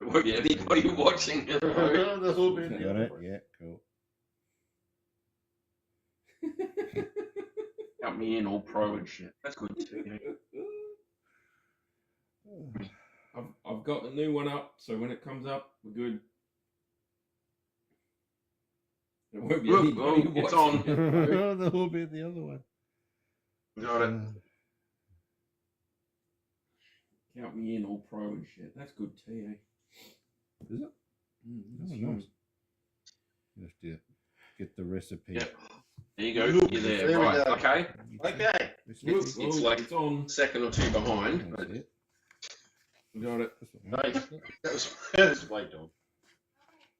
There won't be anybody watching. Got it? Yeah, cool. Got me in all pro and shit. That's good too. I've got the new one up, so when it comes up, we're good. There won't be anybody it's watching on. it. There will be the other one. Got it. Count me in all pro and shit. That's good tea, eh? Is it? That's Oh, nice. nice. You have to get the recipe. Yep. There you go. Look, You're there. there we Right. go. Okay. Okay. It's like it's on. second or two behind. That's But it. Got it. Right. That was White Dog.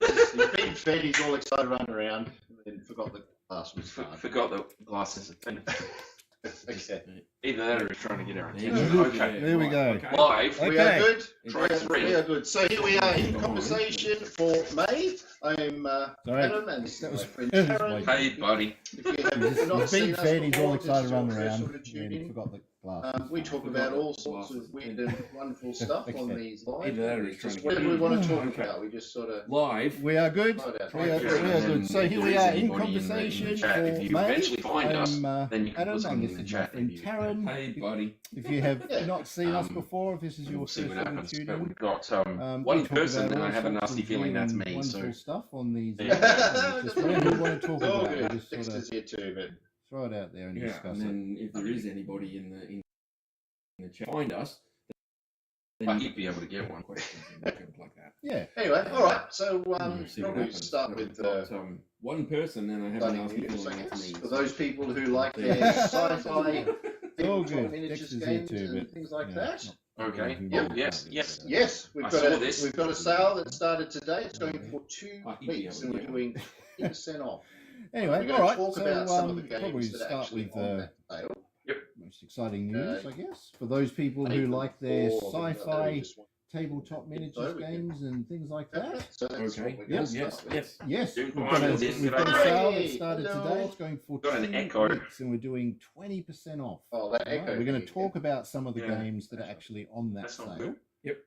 He's been fed, he's all excited running around, and then forgot the glass was started. Forgot the glasses of thing. Okay. Either that or he's trying to get our There attention. you go. Okay. There we go. Okay. Live. Okay. We are good. Try three. We are good. So here we are in conversation for May. I'm Sorry. Adam, and this is my friend that was Karen. White Hey, buddy. If you have not He's seen been us fed, he's all before, excited just running feel free around, to tune and he in. forgot the glasses. We talk about all sorts of weird and wonderful stuff on Okay. these live. Either that or he's Just trying to whatever get we want to talk Okay. about, we just sort of. Live. We are good. Right out. We are Yeah, good. and So if here there we is are in anybody in the conversation chat, if for you May. eventually find us, I'm then you can Adam, put something and in this the is my chat. friend If you Karen. Hey, buddy. If you have Yeah. not seen us Um, before, if this is your we'll first see what time happens. tuning But in, we've got we one talk person, about and I all have a sorts nasty of feeling that's weird me. and So wonderful stuff on these. Yeah. Just whatever we want to talk It's all about, we good. just sort Dexter's of here too, but throw it out there and Yeah, discuss and it. then if there is anybody in the chat, find us. Then But you'd be able to get one. questions and we can plug that. Yeah. anyway, all right. So We'll see what probably happens. start But with we've got, one person, and I have a starting nasty news, feeling I that's guess, me. for so- those people who like their Yeah. sci-fi all tabletop good. miniatures Dexter's here games too, and but things like yeah, that. not Okay. who Yep. really Yes. can't Yes. do that. Yes, I saw this. we've got a sale that started today. It's going for 2 Oh, you'd be weeks, able and to we're get doing 50% off. Anyway, We're all going right. to talk So about some of the probably games that are start actually with on that sale. most exciting news, Uh, I guess, for those people who April like their 4, sci-fi just want- tabletop miniatures we can- games and things like that. So that's Okay. what we're Yeah, going to yes, start with. yes. Yes, Doing we've fine got a, with this. we've got a Hey, sale that started hello. today. It's going for Got an 2 echo. weeks, and we're doing 20% off. Oh, that All right, echo. we're going to thing talk about some of the Yeah. games that are actually on that That's not sale. good. Yep.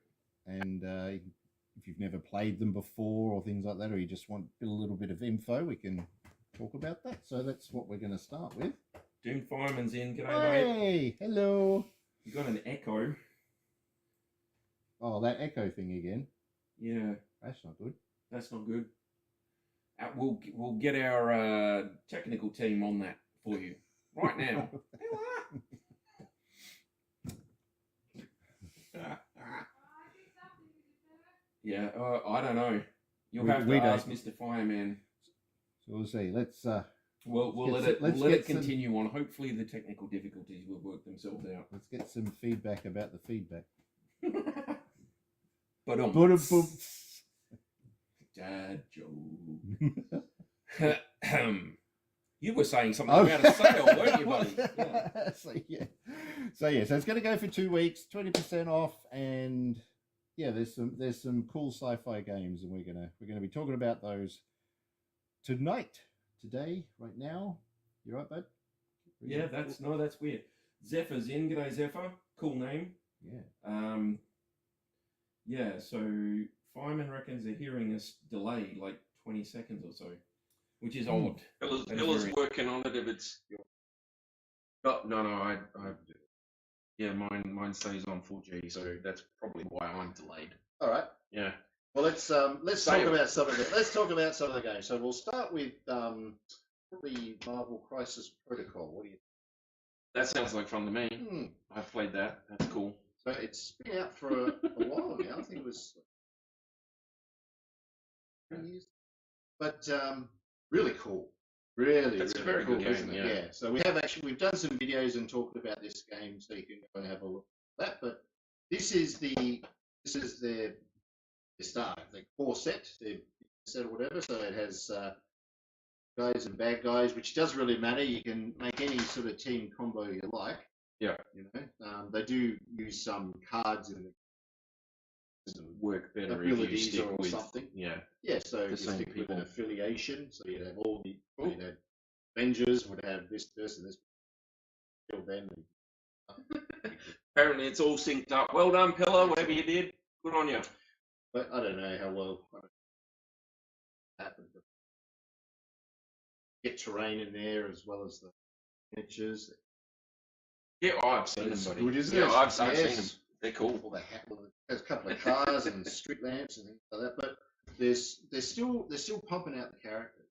And if you've never played them before or things like that, or you just want a little bit of info, we can talk about that. So that's what we're going to start with. Doom Fireman's in. G'day, mate. Hey, hello. You got an echo. Oh, that echo thing again. Yeah, That's not good. that's not good. We'll get our technical team on that for you right now. Yeah, I don't know. You'll We- have we to don't. ask Mr. Fireman. So we'll see. Let's We'll Let's let it get we'll let it some- continue on. Hopefully, the technical difficulties will work themselves out. let's get some feedback about the feedback. But Boom. Dad joke. You were saying something Oh. about a sale, weren't you, buddy? Yeah. So it's going to go for 2 weeks, 20% off, and yeah, there's some cool sci-fi games, and we're gonna be talking about those today, right now. You right, bud? Yeah, that's weird. Zephyr's in. G'day, Zephyr. Cool name. Yeah. Yeah. So Fireman reckons they're hearing us delayed, like 20 seconds or so, which is odd. That is Billa's very- working on it. If it's no, I yeah, mine stays on 4G, so that's probably why I'm delayed. All right. Yeah. Well, let's talk Sale. about some of the games. So we'll start with probably Marvel Crisis Protocol. What do you? That sounds like fun to me. think? I've played that. That's cool. So it's been out for a while now. I think it was 3 years. But really cool. Really, That's a really very cool, good game, isn't it? yeah. So we've done some videos and talked about this game, so you can go and have a look at that. But this is their start, like core set, their set or whatever. So it has guys and bad guys, which doesn't really matter. You can make any sort of team combo you like. Yeah. You know, they do use some cards in the Work better if you abilities stick or with something. Yeah. Yeah, so The you same stick with people. an affiliation, so you'd have all the you'd have Avengers would have this person, this kill them. Apparently, it's all synced up. Well done, Pella. Whatever you did, good on you. but I don't know how well that happened. Get terrain in there as well as the miniatures. Yeah, I've seen them, It's buddy. good, isn't Yeah, it? I've seen Yes. them. They're cool. Well, there's a couple of cars and street lamps and things like that, but they're still pumping out the characters.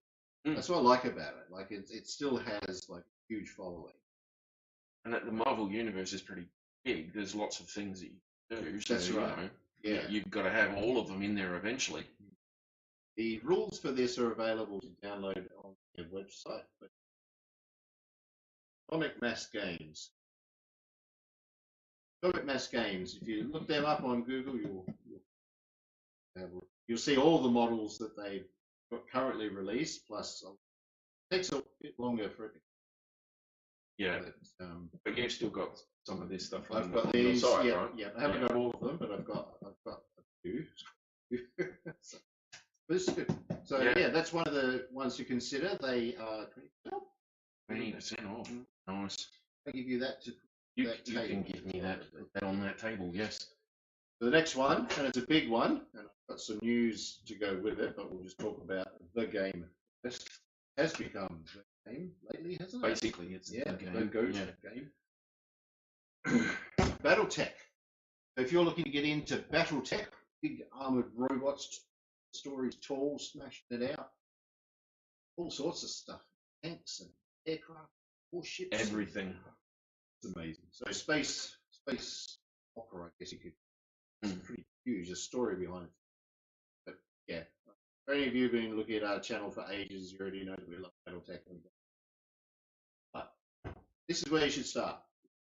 Mm. That's what I like about it. Like it still has like a huge following. And that the Marvel universe is pretty big. There's lots of things that you can do. So, That's right. You know, Yeah. you've got to have all of them in there eventually. The rules for this are available to download on their website. But Comic Mass Games. Comic Mass Games. If you look them up on Google, you'll see all the models that they've got currently released. Plus, it takes a bit longer for it to. Yeah. But But you've still got some of this stuff I've on got your these. site, Yeah, right? yeah. I haven't got all of them, but I've got a few. So, but this is good. So yeah, that's one of the ones to consider. They are 20% off. Nice. I give you that to You that can table. give me that on that table, yes. The next one, and it's a big one, and I've got some news to go with it, but we'll just talk about the game. This has become the game lately, hasn't it? Basically, it's Yeah, the the game. go-to Yeah. game. BattleTech. So if you're looking to get into BattleTech, big armored robots, stories tall, smashing it out, all sorts of stuff, tanks and aircraft, warships, Everything. It's amazing. So space opera, I guess you could. It's pretty huge. There's a story behind it. But yeah, for any of you who've been looking at our channel for ages, you already know that we love BattleTech. But this is where you should start.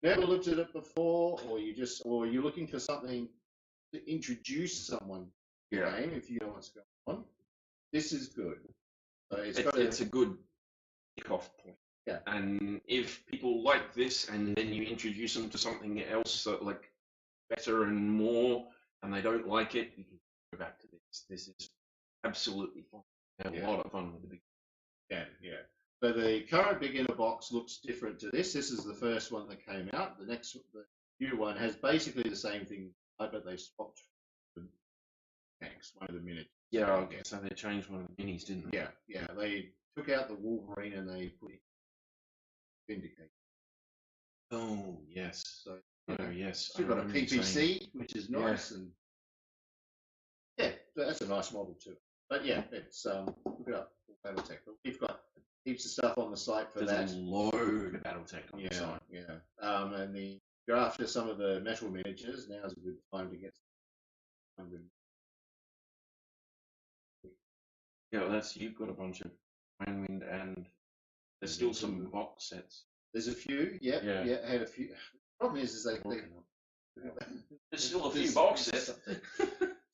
Never looked at it before, or you're looking for something to introduce someone to the game if you know what's going on. This is good. So It's a good kick-off point. Yeah. And if people like this, and then you introduce them to something else that like better and more, and they don't like it, you can go back to this. This is absolutely fun. Have a lot of fun with the big. Yeah. So the current beginner box looks different to this. This is the first one that came out. The new one has basically the same thing, but they swapped the tanks, one of the minutes. Yeah, I guess so. They changed one of the minis, didn't they? Yeah. They took out the Wolverine and they put in Vindicate. Oh yes. So yes. still got a I remember you PPC, saying. which is nice, and that's a nice model too. But yeah, it's look it up, BattleTech. But we've got heaps of stuff on the site for There's that. a load of BattleTech on the site. And if you're after some of the metal miniatures, now's a good time to get some. Yeah, well, you've got a bunch of Wind, and there's still some box sets. There's a few, yeah. I had a few. Problem is they There's still a few box sets.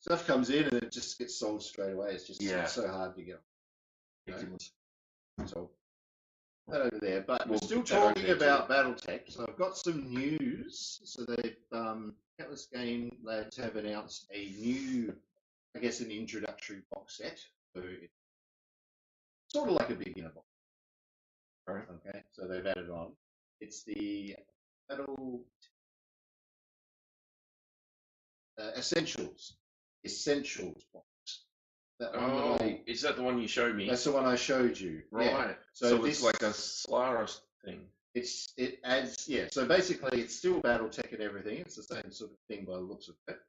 Stuff comes in and it just gets sold straight away. It's just Yeah. it's so hard to get. Ridiculous. So that over there, but we're We'll still put that over talking there about BattleTech. So I've got some news. So they've Atlas Game Labs have announced a new, I guess, an introductory box set. So it's sort of like a beginner box. Right. Okay, so they've added on. It's the Battle Essentials box. That one that Is that the one you showed me? that's the one I showed you. Right. Yeah. So it's like a Solaris thing. It adds so basically it's still BattleTech and everything. It's the same sort of thing by the looks of it,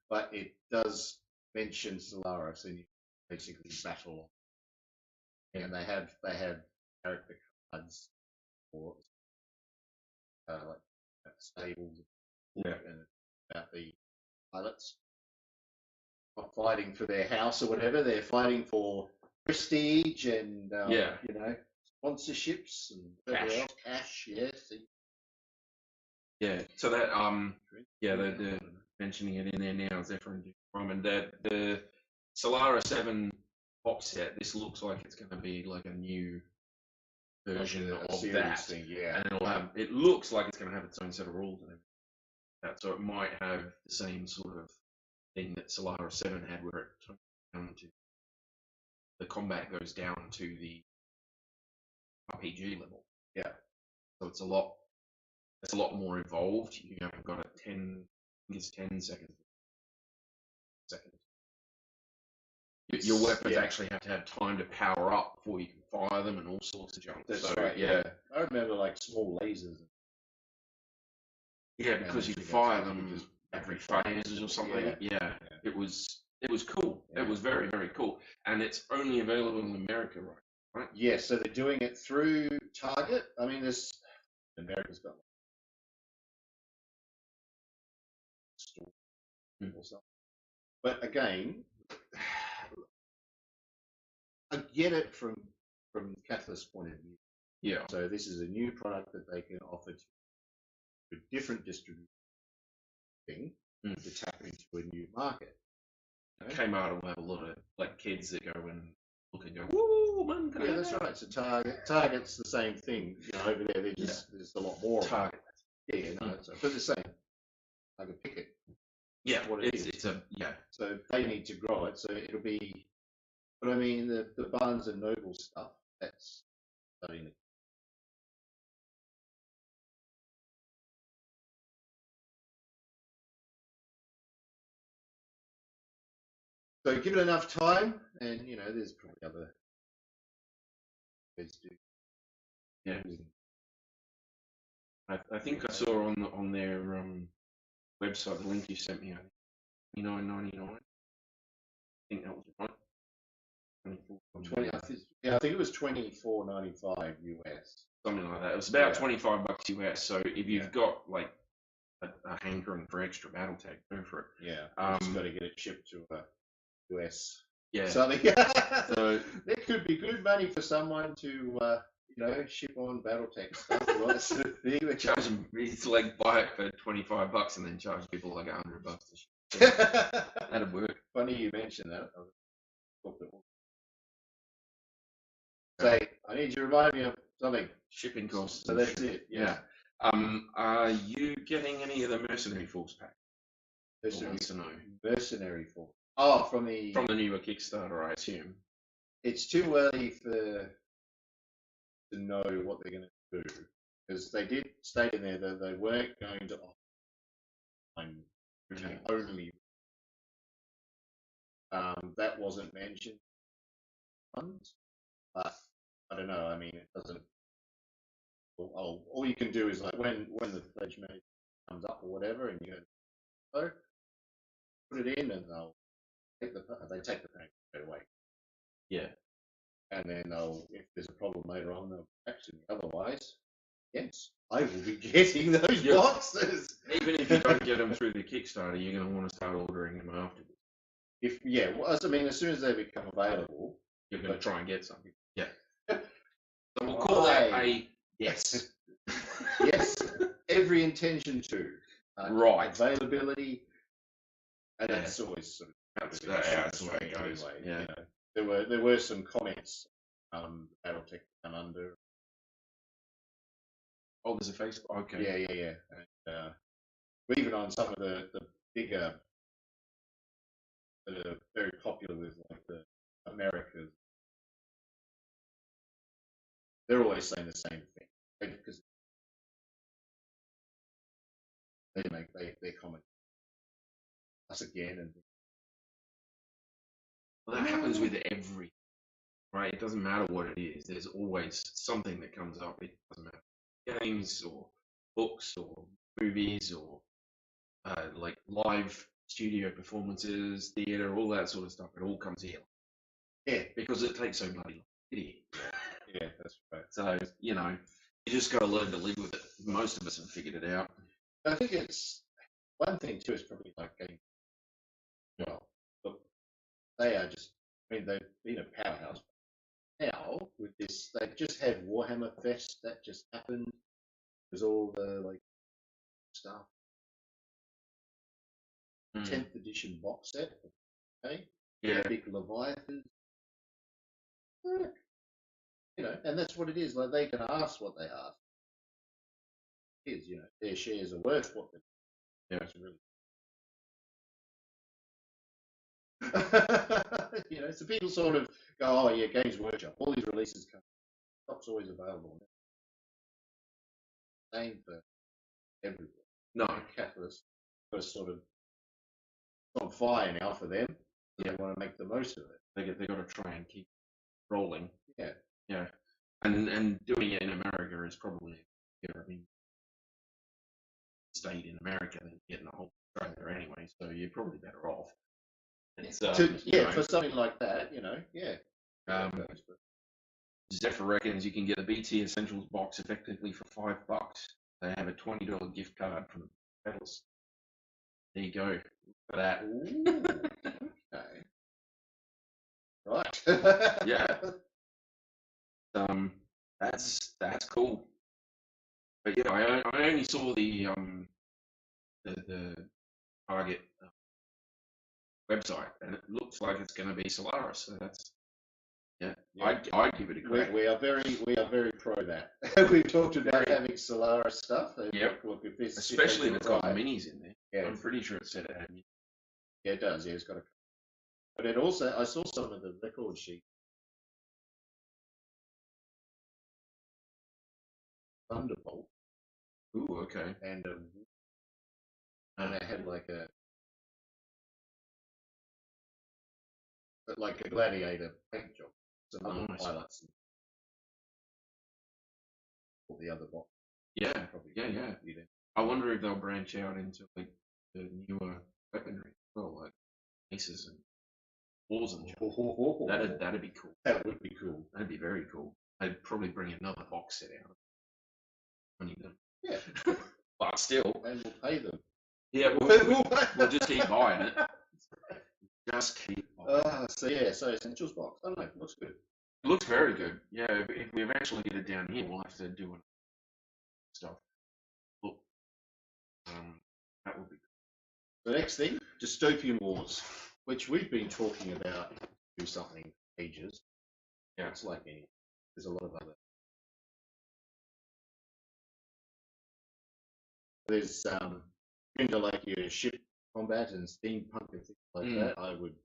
but it does mention Solaris and you basically battle. And they have character cards for like stables and about the pilots not fighting for their house or whatever. They're fighting for prestige and sponsorships and cash. Yes. Yeah. So that they're mentioning it in there now as they're from, and the Solaris 7 box set. This looks like it's going to be like a new version of that thing, and it'll have. It looks like it's going to have its own set of rules and everything. So it might have the same sort of thing that Solaris 7 had, where it down to the combat goes down to the RPG level. Yeah. So it's a lot more involved. You haven't got a 10 seconds. your weapons yeah. actually have to have time to power up before you can fire them and all sorts of junk. That's So, right. yeah. I remember like small lasers. Yeah, because you Managed to fire go through, them just every rapid fire. phases or something. Yeah. Yeah, it was cool. Yeah. It was very, very cool, and it's only available in America, right? Yeah, so they're doing it through Target. I mean, there's America's got like a store or something. But again, I get it from Catalyst's point of view. Yeah, So this is a new product that they can offer to a different distribution to tap into a new market. You know? Kmart will have a lot of like kids that go and look and go, "Woo, man, can I Yeah, have that's that?" right. So Target's the same thing. You know, over there, there's a lot more. Target. Yeah, no, but the same. Like a picket. Yeah, What it is. it's a yeah. So they need to grow it. So it'll be. But I mean, the Barnes and Noble stuff. That's starting to. So give it enough time, and you know, there's probably other ways to do. Yeah. I think I saw on their website the link you sent me. $29.99. I think that was right. 20, I think it was $24.95 US. Something like that. It was about Yeah. $25 US. So if you've got like a hankering for extra BattleTech, go for it. Yeah, just got to get it shipped to a US. Yeah. Something. So that could be good money for someone to, you know, ship on BattleTech stuff. Or that sort of thing. they charge them. It's like buy it for $25 and then charge people like $100 to ship. That'd work. Funny you mentioned that. Say, I need you to remind me of something. Shipping costs. So that's it. Yeah. Are you getting any of the Mercenary Force pack? Wants to know. Mercenary Force. Oh, from the newer Kickstarter, I assume. It's too early to know what they're going to do, because they did state in there that they weren't going to offer only. That wasn't mentioned, but I don't know. I mean, it doesn't. All you can do is like when the pledge manager comes up or whatever, and you go, put it in, and they take the pack straight away. Yeah. And then if there's a problem later on, they'll actually. Otherwise, yes, I will be getting those boxes. Even if you don't get them through the Kickstarter, you're going to want to start ordering them afterwards. I mean, as soon as they become available, you're going to try and get something. Yeah. So we'll call that a yes. Yes, every intention to. Right. Availability, and that's always sort of. That's the way it goes. Anyway, Yeah. You know, there were some comments. BattleTech come under. Oh, there's a Facebook. Okay. Yeah. And, even on some of the bigger that are very popular with like the Americas, they're always saying the same thing because they comment us again and. Well, that happens with every. Right, it doesn't matter what it is. There's always something that comes up. It doesn't matter, games or books or movies or like live studio performances, theatre, all that sort of stuff. It all comes here. Yeah, because it takes so bloody long. Yeah, that's right. So you know, you just got to learn to live with it. Most of us have figured it out. I think it's one thing too. Is probably like game. Well, look, they are just. I mean, they've been a powerhouse. Now with this, they've just had Warhammer Fest that just happened. There's all the like stuff. 10th edition box set. Okay. Yeah. Big Leviathan. You know, and that's what it is. Like they can ask what they ask. Is you know their shares are worth what they. Yeah. It's really. You know, so people sort of go, oh yeah, Games Workshop, all these releases come. Stock's always available. Same for everywhere. No. Catalyst was sort of on fire now for them. They want to make the most of it. They got to try and keep rolling. Yeah. Yeah. And doing it in America is probably, I mean, stayed in America than getting the whole Australia anyway, so you're probably better off. It's, for something like that, yeah. Zephyr reckons you can get a BT Essentials box effectively for $5. They have a $20 gift card from the Battles. There you go for that. Ooh, okay. Right. Yeah. That's cool. But yeah, I only saw the Target website, and it looks like it's going to be Solaris. So that's I'd give it a crack. We are very pro that. We've talked about having Solaris stuff. Yep. Look, Especially if it's got minis in there. Yeah. I'm pretty sure it said it had minis. Yeah, it does. Yeah, it's got a. But it also, I saw some of the record sheet. Thunderbolt. Ooh, okay. And it had like a gladiator paint job. Some other nice. highlights. And all the other box. Yeah, Probably. yeah. I wonder if they'll branch out into like the newer weaponry, well, like aces and wars and stuff. That'd be cool. That would be cool. That'd be very cool. I'd probably bring another box set out. Yeah. But still. And we'll pay them. Yeah, we'll just keep buying it. Just keep buying So Essentials box. I don't know. Looks good. It looks very good. Yeah, if we eventually get it down here, we'll have to do stuff. Look, that would be good. The next thing, Dystopian Wars, which we've been talking about do something ages. Yeah. It's like there's a lot of other. There's into like your ship combat and steampunk and things like that. I would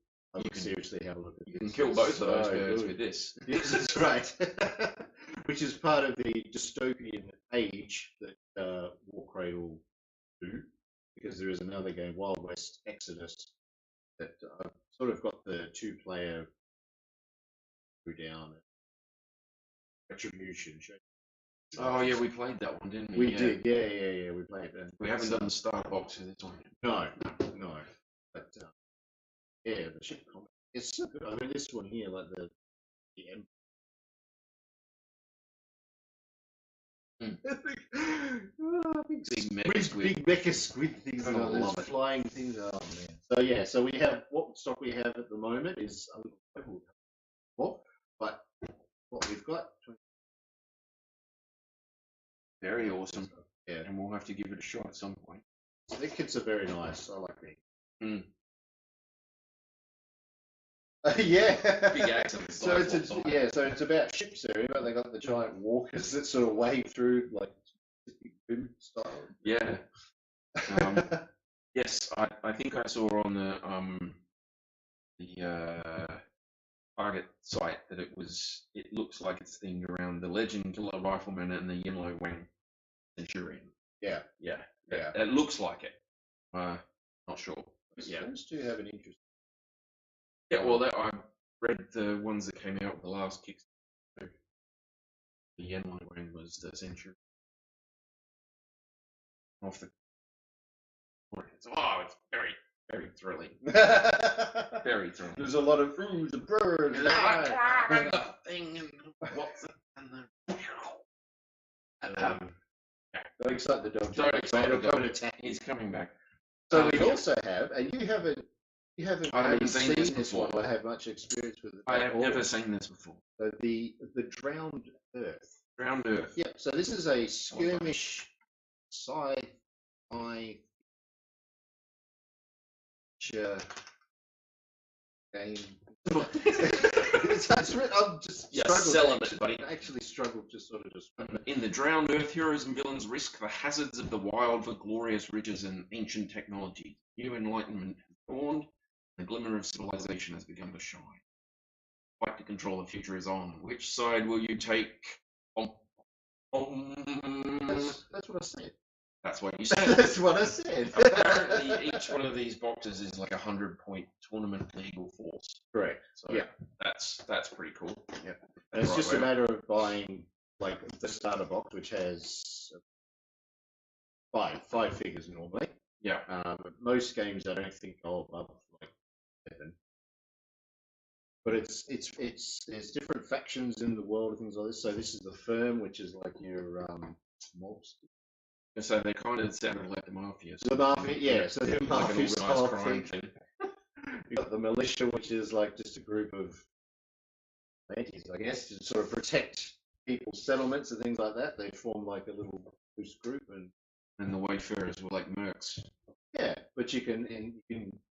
seriously have a look at this. You can kill both of those birds with this. Yes, that's right. Which is part of the dystopian age that Warcradle do, because there is another game, Wild West Exodus, that I've sort of got the 2-player down Retribution. Oh yeah, we played that one, didn't we? We did, yeah. We played that. We haven't done the starter box for this one. No. But yeah, the ship combat. It's so good. I mean, this one here, like the big mecha squid things, I love it. flying things. Oh man! So we have what stock we have at the moment is but what we've got. Very awesome. Yeah, and we'll have to give it a shot at some point. The kits are very nice. I like them. Yeah. Big accent. So it's about ships there. But they got the giant walkers that sort of wave through like boom style. Yeah. Yes, I think I saw on the Target site that it looks like it's themed around the Legend Killer Rifleman and the Yellow Wang Centurion. Yeah. It looks like it. Not sure. Those two have an interest. Yeah, well, I read the ones that came out with the last Kickstarter. The Yellow Wang was the Centurion. Off the. It's very, very thrilling. Very thrilling. There's a lot of the birds. Thing and what's it and Don't excite the dog. Don't excite the dog. Attack. He's coming back. So we also have, and you haven't I haven't seen this one before. or have much experience with it. I have never seen this before. So the Drowned Earth. Drowned Earth. Yeah. So this is a skirmish sci-fi game. I'm just celibate, buddy. I actually struggled to sort of describe it. In the Drowned Earth, heroes and villains risk the hazards of the wild for glorious riches and ancient technology. New enlightenment has dawned, and the glimmer of civilization has begun to shine. Fight to control the future is on. Which side will you take? That's what I said. That's what you said. That's what I said. Apparently, each one of these boxes is like a 100-point tournament legal for force. Correct. So Yeah. that's pretty cool. Yeah. And it's Right, just a well, matter of buying like the starter box, which has five figures normally. yeah. But most games I don't think go above like 7. But there's different factions in the world and things like this. So this is the firm, which is like your mobs. So they kind of sounded like the mafia. The mafia, yeah. So the like an mafia organised style crime thing. thing. You got the militia, which is like just a group of antis, I guess, to sort of protect people's settlements and things like that. They form like a little loose group, And the wayfarers were like mercs. yeah. But you can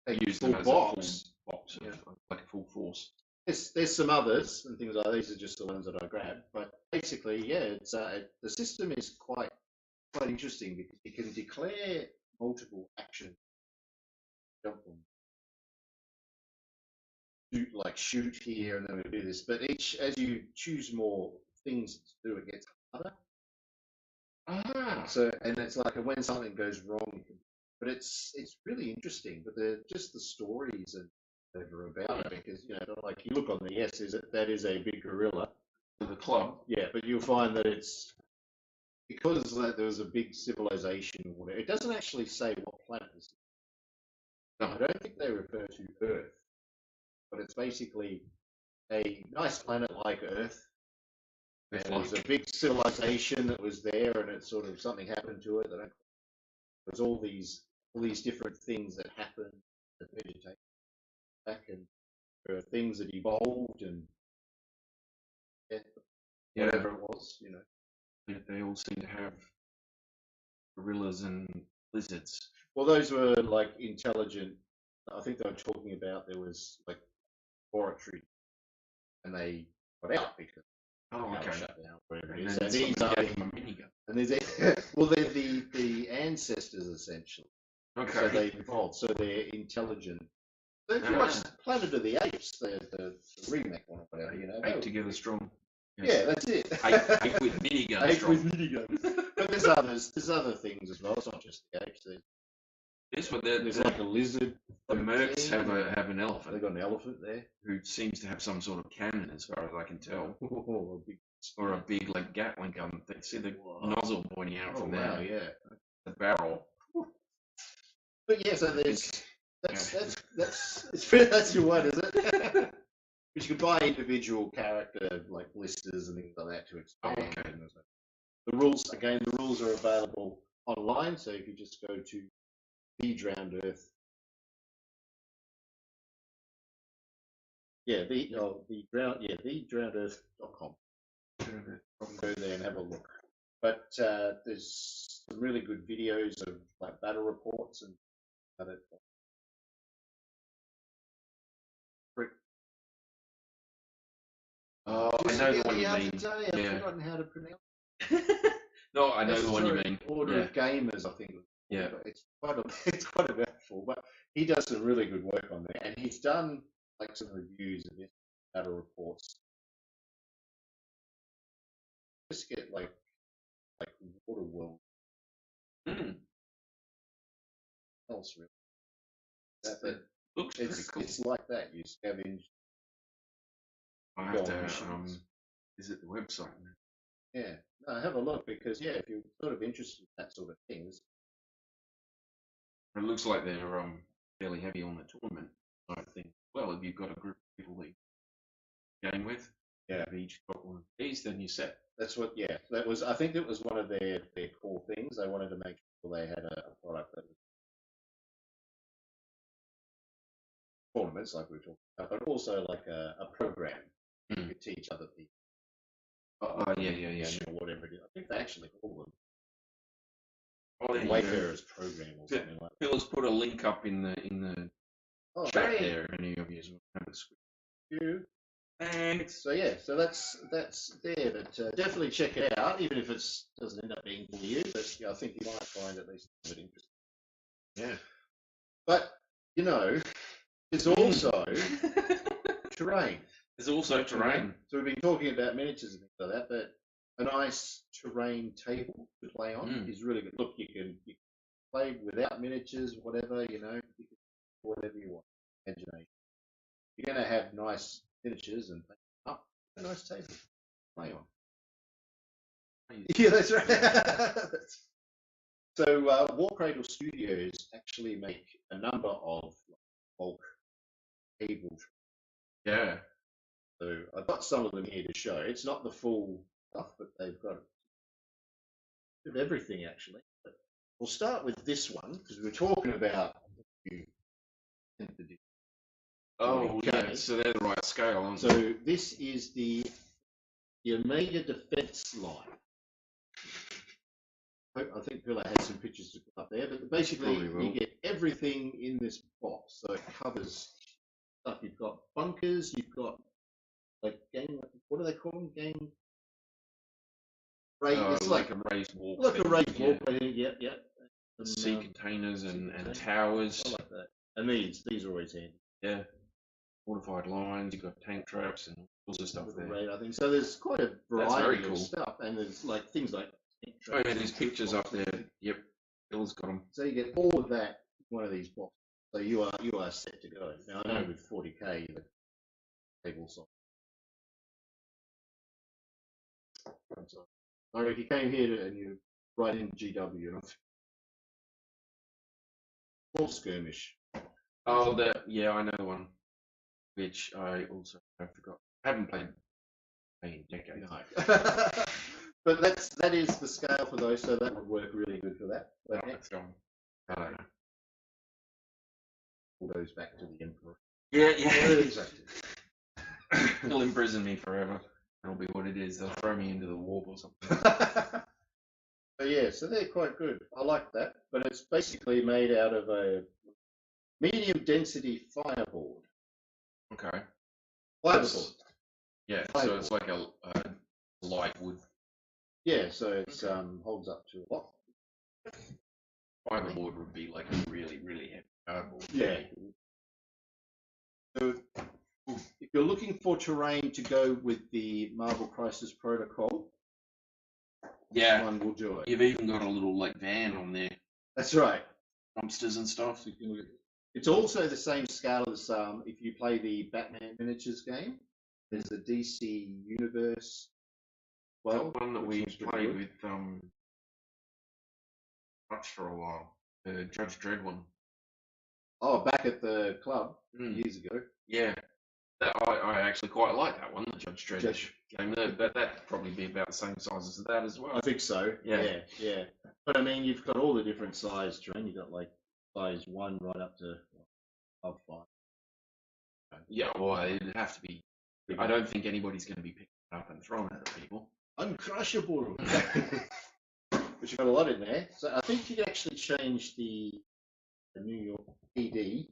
take Use full them as box. a full box of, like a full force. There's some others and things like that. These are just the ones that I grabbed. But basically, yeah, it's the system is quite interesting because you can declare multiple actions. Jump on, shoot here, and then we do this. But as you choose more things to do, it gets harder. Ah. So, and it's like when something goes wrong, but it's really interesting. But just the stories and whatever about it, because like you look on the that is a big gorilla. The club. Yeah, but you'll find that it's because there was a big civilization or whatever. It doesn't actually say what planet this is. No. I don't think they refer to Earth, but it's basically a nice planet like Earth. And it was a big civilization that was there, and it sort of something happened to it. There's all these different things that happen, that vegetate back, and there are things that evolved, and whatever it was, They all seem to have gorillas and lizards. Well, those were like intelligent. I think they were talking about there was like laboratory, and they got out because power shut down, whatever it is. And these are gave them a minigun. and they're well, they're the ancestors essentially. Okay. So they evolved. So they're intelligent. So if you watch Planet of the Apes, the remake one or whatever, Eight together strong. Yeah, that's it. Eight with minigun Eight strong. with miniguns. But there's other things as well. It's not just the apes. This one, There's like a lizard. the mercs have an elephant. They've got an elephant there who seems to have some sort of cannon, as far as I can tell, or a big like Gatling gun. See the nozzle pointing out from wow, there. yeah. The barrel. But yeah, so that's your one, is it? But you can buy individual character like blisters and things like that to expand. Oh, okay. The rules are available online, so if you just go to the Drowned Earth. Yeah, the drowned.com. Go there and have a look. But there's some really good videos of like battle reports and other. Oh, I know the one you mean. I've forgotten how to pronounce. No, I know the one you mean. Order of Gamers, I think. Yeah. It's quite a mouthful, but he does some really good work on there, and he's done like some reviews of this battle reports. Just get like Waterworld. Else really. That Looks pretty cool. It's like that. You scavenge. I have to visit the website now. Yeah, no, have a look because if you're sort of interested in that sort of things. It looks like they're fairly heavy on the tournament side of things. Well, if you've got a group of people that you game with, have each got one of these, then you're set. That's what. Yeah, that was. I think it was one of their core things. They wanted to make sure they had a product that was tournaments like we were talking about, but also like a program you could teach other people. Yeah. Or whatever it is. I think they actually call them. Oh, there Wayfarers program or something like that. Phil has put a link up in the chat there. If any of you have a screen. Thanks. So so that's there. But definitely check it out, even if it doesn't end up being for you. But I think you might find at least a bit interesting. Yeah. But there's also terrain. There's also terrain. So we've been talking about miniatures and things like that, but a nice terrain table to play on is really good. Look, you can play without miniatures, whatever, you can whatever you want. Imagination. you're going to have nice miniatures and up a nice table to play on. Yeah, that's right. So Warcradle Studios actually make a number of bulk tables. Yeah. So I've got some of them here to show. It's not the full stuff, but they've got a bit of everything actually. But we'll start with this one because we're talking about the Oh, Okay. yeah. So they're the right scale, aren't they? So this is the Omega Defense line. I think Villa had some pictures to put up there, but basically Probably will. you get everything in this box. So it covers stuff. You've got bunkers, you've got like what do they call them? It's like a raised walk. like a raised yeah. walkway. Yep. And, Sea containers and containers. towers. I like that. And these are always handy. Yeah. Fortified lines. You've got tank traps and all sorts of stuff there. Radar thing. So there's quite a That's very variety cool. of stuff, and there's like things like tank Oh yeah, traps there's and pictures up there. boxes. Yep. Bill's got them. So you get all of that in one of these boxes. So you are set to go. Now I know with 40k the table size. Or if you came here and you right in GW and small skirmish. Oh, I know the one, which I also have forgot. I haven't played in decades. No. But that is the scale for those, so that would work really good for that. But Let's go. I don't know. all goes back to the Emperor. Yeah. Exactly. They'll imprison me forever. That'll be what it is. They'll throw me into the warp or something. But yeah, so they're quite good. I like that. But it's basically made out of a medium density fireboard. Okay. Fiberboard. Yeah. So it's like a light wood. Yeah, so it's holds up to a lot. Fiberboard would be like a really, really heavy cardboard. Yeah. So if you're looking for terrain to go with the Marvel Crisis Protocol, Yeah. this one will do it. You've even got a little like van on there, That's right. dumpsters and stuff. So you can look at it's also the same scale as if you play the Batman miniatures game. There's a DC Universe. Well, That one that which we was pretty played good. with Hutch for a while. The Judge Dredd one. Oh, back at the club Mm. years ago. Yeah. I actually quite like that one, the Judge Dredd game. That'd probably be about the same size as that as well. I think so. Yeah. Yeah. But I mean, you've got all the different size terrain. You've got like size 1 right up to above 5. Yeah, well, it'd have to be. I don't think anybody's going to be picking it up and throwing it at people. Uncrushable. But you've got a lot in there. So I think you can actually change the New York PD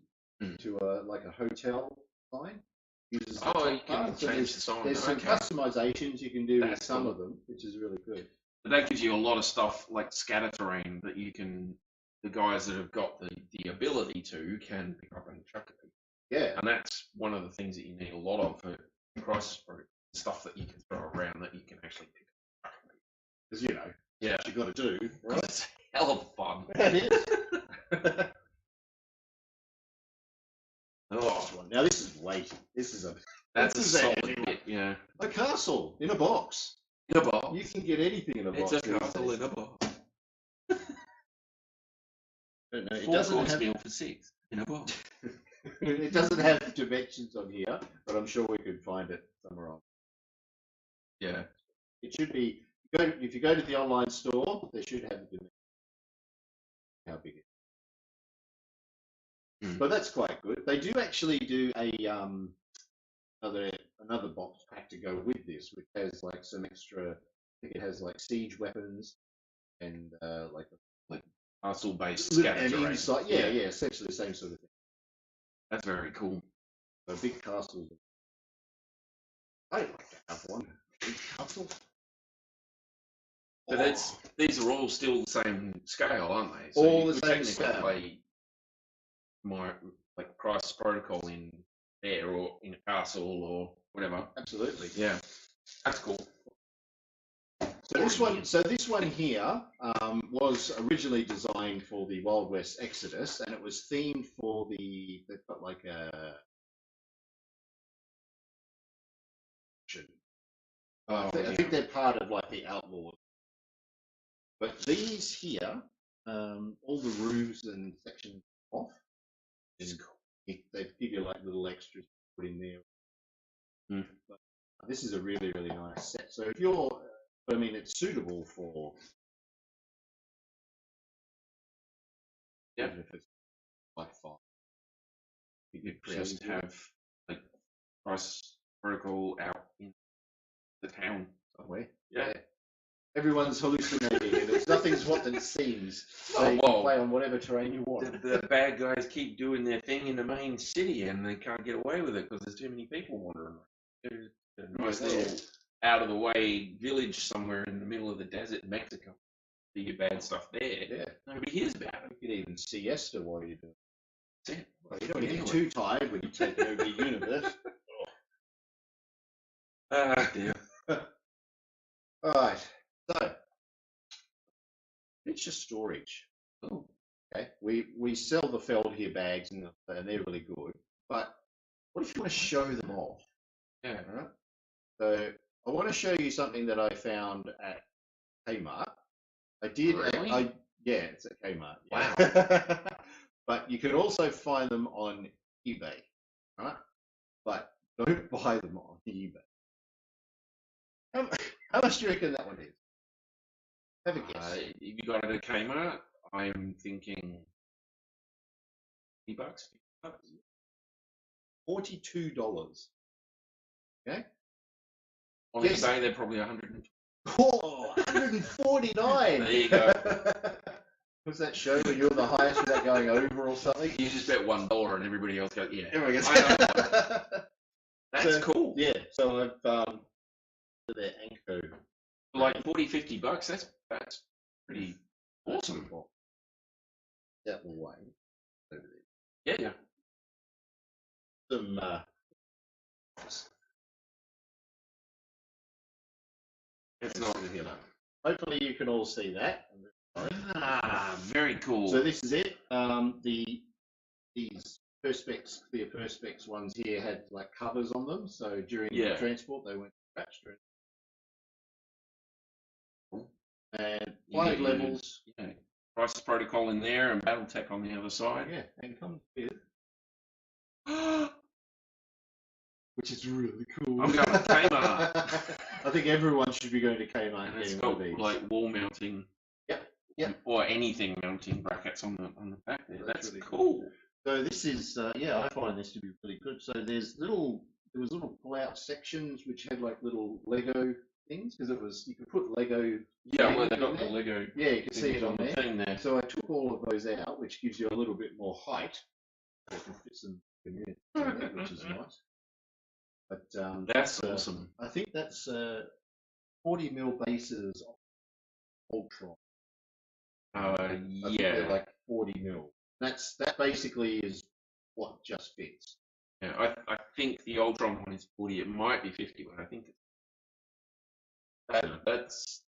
to like a hotel sign. Uses the Oh, top you can part. So change the sign. there's some Okay. customizations you can do with That's some cool. of them, which is really good. But that gives you a lot of stuff like scatter terrain that you can. The guys that have got the ability to can pick up and chuck at people. Yeah. And that's one of the things that you need a lot of for Crisis Proof. Stuff that you can throw around that you can actually pick up. Because, you know, Yeah. what you got to do, right? It's a hell of fun. It is. Oh, Now, this is weighty. This is that's a this is a solid heavy one. bit, yeah. a castle in a box. In a box. You can get anything in a box. It's a these castle days. in a box. No, it 4 doesn't course have meal for 6 in a box. it doesn't have dimensions on here, but I'm sure we could find it somewhere else. Yeah. It should be if you go to the online store, they should have the dimensions. How big it is. But that's quite good. They do actually do a another box pack to go with this, which has like some extra. I think it has like siege weapons and like Castle-based scatter and terrain. inside, yeah, essentially the same sort of thing. That's very cool. So big castles. I'd like to have one. Big castle. But these are all still the same scale, aren't they? So All you the could same technically scale. play my like Crisis Protocol in there or in a castle or whatever. Absolutely. Yeah, that's cool. So this one here was originally designed for the Wild West Exodus, and it was themed for they've got like a Oh, I think they're part of like the outlaws. But these here, all the roofs and sections off. It's And cool. they give you like little extras to put in there. Mm. But this is a really, really nice set. So if you're, I mean, it's suitable for. Yeah. Even if it's like 5. You could Yeah, just you do. have like price protocol out in the town. Somewhere. Yeah. Everyone's hallucinating, and it's nothing's what it seems. So Oh, you can well, play on whatever terrain you want. The bad guys keep doing their thing in the main city, and they can't get away with it because there's too many people wandering. There's a nice little out of the way village somewhere in the middle of the desert in Mexico. Do your bad stuff there. Yeah. Nobody hears about it. You could even siesta while you're doing it. That's it. Well, you don't want to get too tired when you take over the universe. Ah, dear. All right. So, it's just storage. Oh, Okay. We sell the Feldhere bags, and they're really good. But what if you want to show them off? yeah. All right. So I want to show you something that I found at Kmart. I did. Really? Yeah, it's at Kmart. Yeah. But you can also find them on eBay, right? But don't buy them on eBay. How much do you reckon that one is? Have a guess. If you got it at Kmart, I'm thinking $50. $42. Okay. On Yes. eBay, they're probably 100. Oh, 149. There you go. What's that show when you're the highest without going over or something? You just bet $1 and everybody else goes, yeah. Everyone gets I know. That's So, cool. Yeah, so I've their Anko. For like $40-50, that's pretty awesome. That will way over Yeah, yeah. there. Some It's not. you know. Hopefully you can all see that. Ah, very cool. So this is it. These perspex, clear perspex ones here had like covers on them, so during Yeah. transport they weren't scratched. And You 5 get levels. Yeah. Crisis Protocol in there and BattleTech on the other side. Yeah, and comes with, which is really cool. I'm going to Kmart. I think everyone should be going to Kmart And and it's getting one got of these. like wall mounting. Yep. Or anything mounting brackets on the back there. That's That's really cool. So this is, I find this to be really good. So there was little pull-out sections which had like little Lego things because you could put Lego. Yeah, where they in got the there. Lego. Yeah, you can see it on the there. thing there. So I took all of those out, which gives you a little bit more height. So you can fit some community in there, which is nice. But That's awesome. I think that's 40 mil bases of Ultron. I think they're Yeah. like 40 mil. That basically is what just fits. Yeah, I think the Ultron one is 40. It might be 50, but I think that's.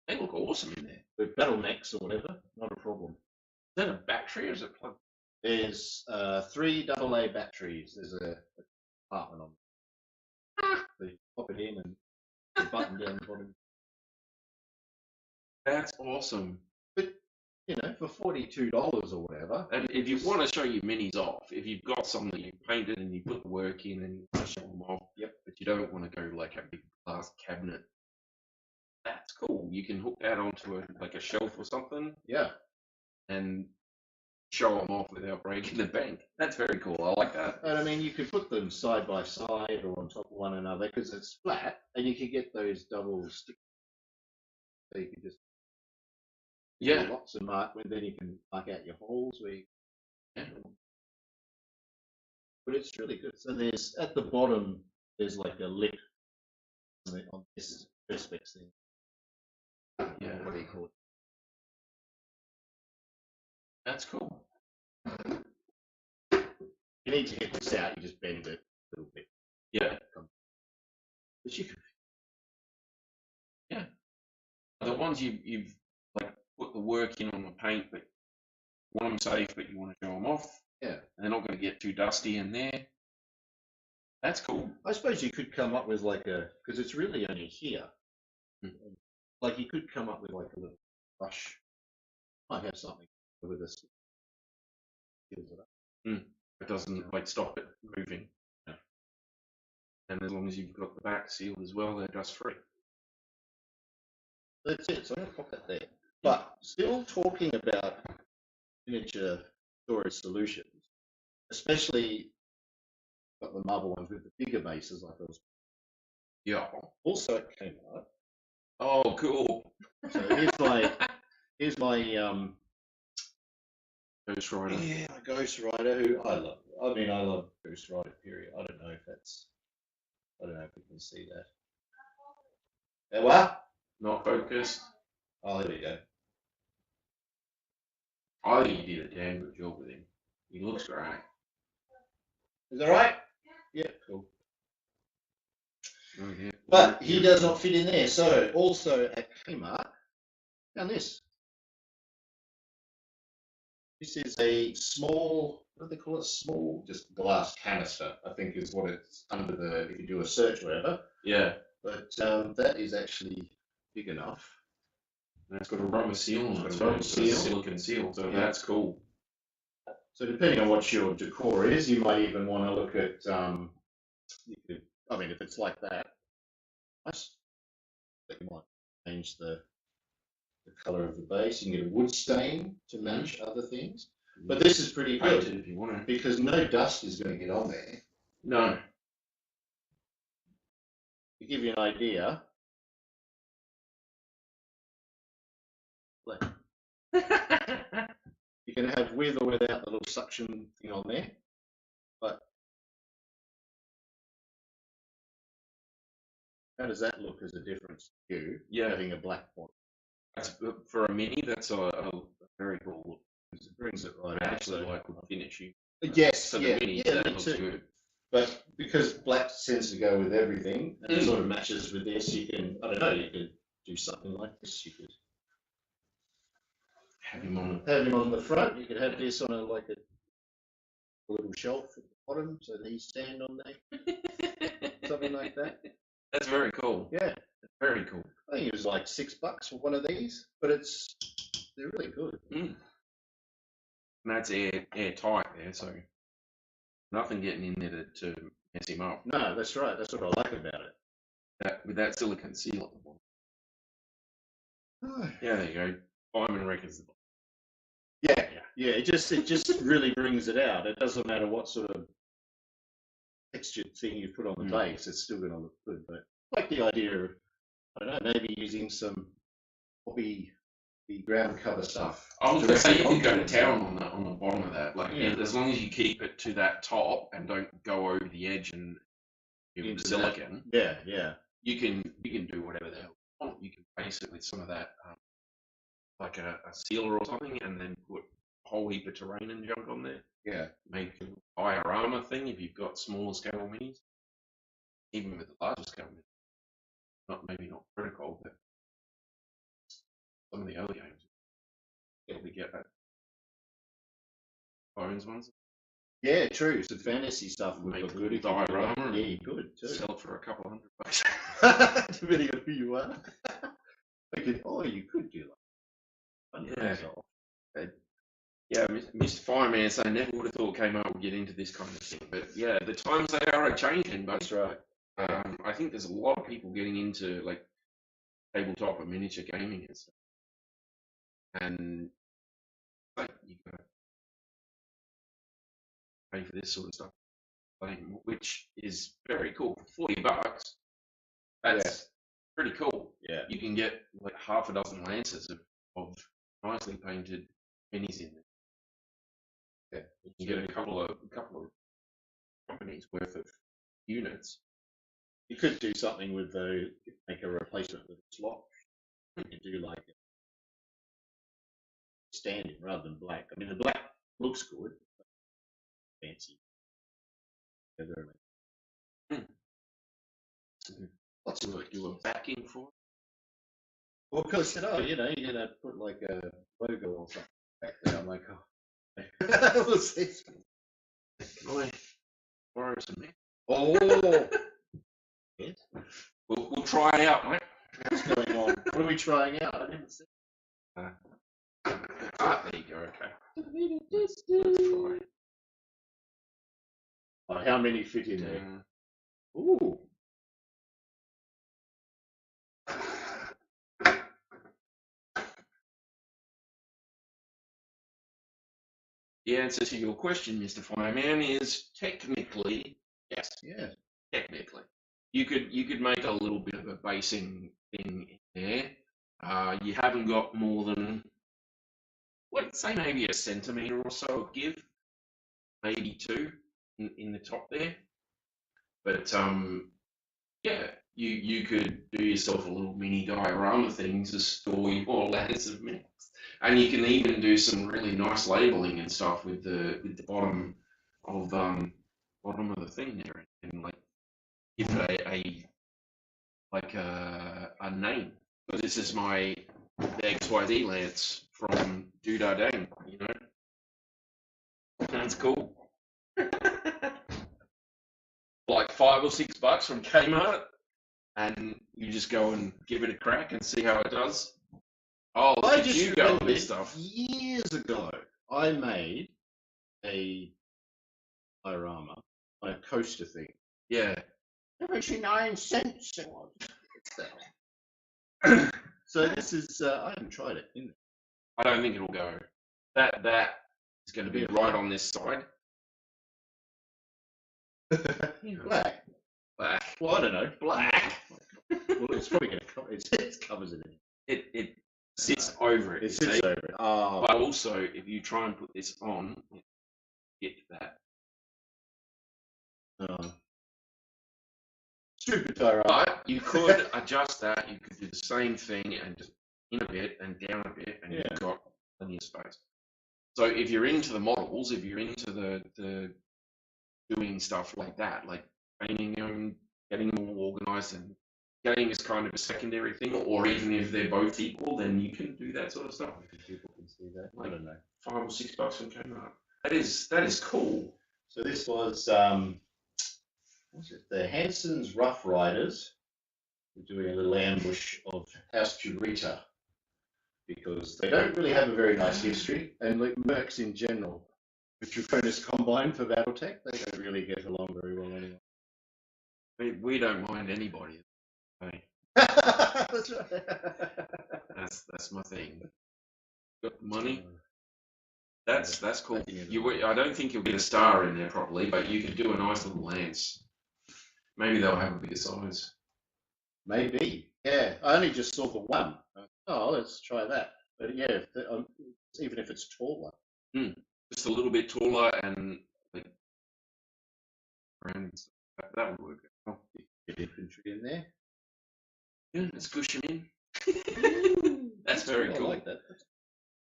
They look awesome in there. With Battlemechs or whatever, not a problem. Is that a battery or is it plugged? There's 3 AA batteries. There's a compartment on them. So you pop it in and the button down the bottom. That's awesome. But, for $42 or whatever. And if you want to show your minis off, if you've got some that you painted and you put the work in and you want to show them off, Yep. But you don't want to go like a big glass cabinet, that's cool. You can hook that onto a shelf or something Yeah. and show them off without breaking the bank. That's very cool. I like that. And I mean, you could put them side by side or on top of one another because it's flat, and you can get those double sticks. So you can just Yeah. lots of mark. Then you can mark out your holes where. Yeah. But it's really good. So there's at the bottom there's like a lip on this perspex thing. Yeah. What do you call it? That's cool. You need to get this out. You just bend it a little bit. Yeah. But you can. Yeah. The ones you've like put the work in on the paint, but you want them safe, but you want to show them off. Yeah. And they're not going to get too dusty in there. That's cool. I suppose you could come up with because it's really only here. Like you could come up with like a little brush. Might have something with this. It doesn't like stop it moving. Yeah. And as long as you've got the back sealed as well, they're dust free. That's it. So I'm going to pop that there. But still talking about miniature storage solutions, especially got the marble ones with the bigger bases like those. Yeah. Also at Kmart. Oh, cool. So here's my Ghost Rider. yeah, Ghost Rider, who I love. I mean, I love Ghost Rider. Period. I don't know if you can see that. Yeah, what? Not focused. Oh, there we go. I think you did a damn good job with him. He looks great. Is that right? Yeah, cool. Oh, yeah. But he does not fit in there. So also at Kmart, found this. This is a small, what do they call it? Small, just glass canister, I think is what it's under the, if you do a search or whatever. Yeah. But that is actually big enough. And it's got a rubber seal on it. It's got a rubber So seal. silicon seal. So Yeah. that's cool. So depending on what your decor is, you might even want to look at, you could, I mean, if it's like that, nice. But you might change the color of the base. You can get a wood stain to match other things. But this is pretty Paint good it if you want to. because no dust is going to get on there. No. To give you an idea, look, you can have with or without the little suction thing on there. But how does that look as a difference to you? Yeah. Having a black one. That's, for a mini, that's a very cool look. It brings it right I out. actually So. like the finish. Yes, For the yeah, mini, yeah, that me looks too. good. But because black tends to go with everything, and it sort of matches with this, you can, I don't know, you could do something like this. You could Have him on. have him on the front. You could have this on a little shelf at the bottom, so that he stand on there, something like that. That's very cool. Yeah, Very cool. I think it was like $6 for one of these, but they're really good. And that's airtight there, so nothing getting in there to mess him up. No, that's right. That's what I like about it. With that silicon seal at the bottom. Yeah, there you go. Fireman reckons. Yeah, yeah. It just really brings it out. It doesn't matter what sort of textured thing you put on the base; it's still going to look good. But I like the idea of, I don't know, maybe using some the ground cover stuff. I was going to say you can go to directly town on the bottom of that. Like Yeah. as long as you keep it to that top and don't go over the edge and give it Into silicon, Yeah, yeah. you can do whatever the hell you want. You can base it with some of that, like a sealer or something, and then put a whole heap of terrain and junk on there. Yeah. Make a diorama thing if you've got smaller scale minis. Even with the larger scale minis. Maybe not Protocol, but some of the other games. Probably get that. Bones ones. Yeah, true. Some fantasy stuff would Make look a good. little diorama. Yeah, you could too. Sell it for a couple $100. Depending on who you are. You could do that. Yeah. Yeah, Mr. Fireman, so I never would have thought Kmart would get into this kind of thing. But yeah, the times they are changing. But That's right. I think there's a lot of people getting into like tabletop and miniature gaming and stuff. And like you gotta pay for this sort of stuff, which is very cool. For $40, that's pretty cool. Yeah. You can get like half a dozen lances of nicely painted minis in there. Yeah. You can get a couple of companies worth of units. You could do something with make a replacement with a slot. You could do like a standing rather than black. I mean, the black looks good. Fancy. Yeah, very much. Lots of you were backing for. Well, because I said, you're going to put like a logo or something back there. I'm like, we'll see. Borrow some. Oh. Yes. We'll try it out, mate. What's going on? What are we trying out? I didn't see. There you go. Okay. Let's try. Oh, how many fit in there? Mm. Ooh. The answer to your question, Mr. Fireman, is technically yes. Yeah. Technically, you could make a little bit of a basing thing in there. You haven't got more than, let's say, maybe a centimetre or so of give, maybe two in the top there. But yeah, you could do yourself a little mini diorama thing to store your ladders of mix, and you can even do some really nice labeling and stuff with the bottom of the thing there, and like give it a name. But this is my XYZ Lance from Doodardang, you know. That's cool. Like $5 or $6 from Kmart, and you just go and give it a crack and see how it does. Oh, I look at just you go with remembered this stuff. years ago, I made a diorama on a coaster thing. Yeah. 79 cents it was. So this is, I haven't tried it. I don't think it'll go. That is going to be Yeah. right on this side. Black. Black. Well, I don't know. Black. Well, it's probably going to cover it. It covers it in. It sits over it. It you sits see. over it. Oh, But also, if you try and put this on, get that. stupid diorama. But you could adjust that. You could do the same thing and just in a bit and down a bit, and Yeah. you've got plenty of space. So if you're into the models, if you're into the doing stuff like that, like painting them, getting them all organised and getting is kind of a secondary thing, or even if they're both equal, then you can do that sort of stuff. People can see that. I Like don't know. $5 or $6 from Kmart. That is cool. So this was, what's it? The Hanson's Rough Riders. We're doing a little ambush of House Curita because they don't really have a very nice history, and like Mercs in general, with Draconis Combine for BattleTech, they don't really get along very well anyway. We don't mind anybody. Hey, That's right. that's my thing. Got the money. That's cool. I don't think you'll get a star in there properly, but you could do a nice little lance. Maybe they'll have a bigger size. Maybe. Yeah, I only just saw the one. Oh, let's try that. But yeah, even if it's taller. Just a little bit taller and like around that would work. Oh, Get infantry in there. yeah, let's push him in. That's very cool. cool. I like that.